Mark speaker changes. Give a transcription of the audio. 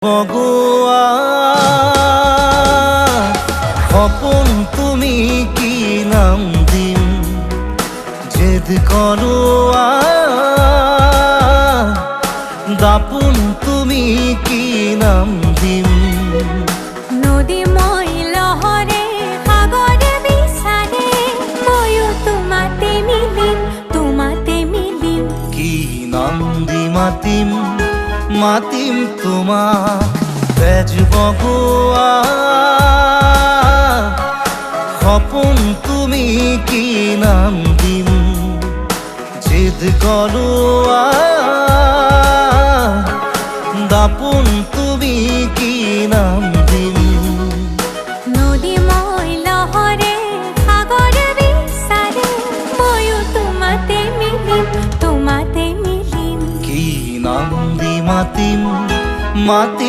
Speaker 1: বগুয়া খপন তুমি কি নাম দিম জেদ করোয়া দাপুন তুমি কি নাম দিম
Speaker 2: নদী মই লহরে সাগরে বিচারে ময়ো তোমাতে মিলিম
Speaker 1: কি নাম দি মাতিম মাতিম তোমাক তেজ বগুয়া খপন তুমি কি নাম দিম জেদ করোয়া দাপুন তুমি কি নাম দিম
Speaker 2: নদী মই লহরে সাগরে বিচারে ময়ো তোমাতে মিলিম
Speaker 1: কি নাম দি মাতিম মাতিম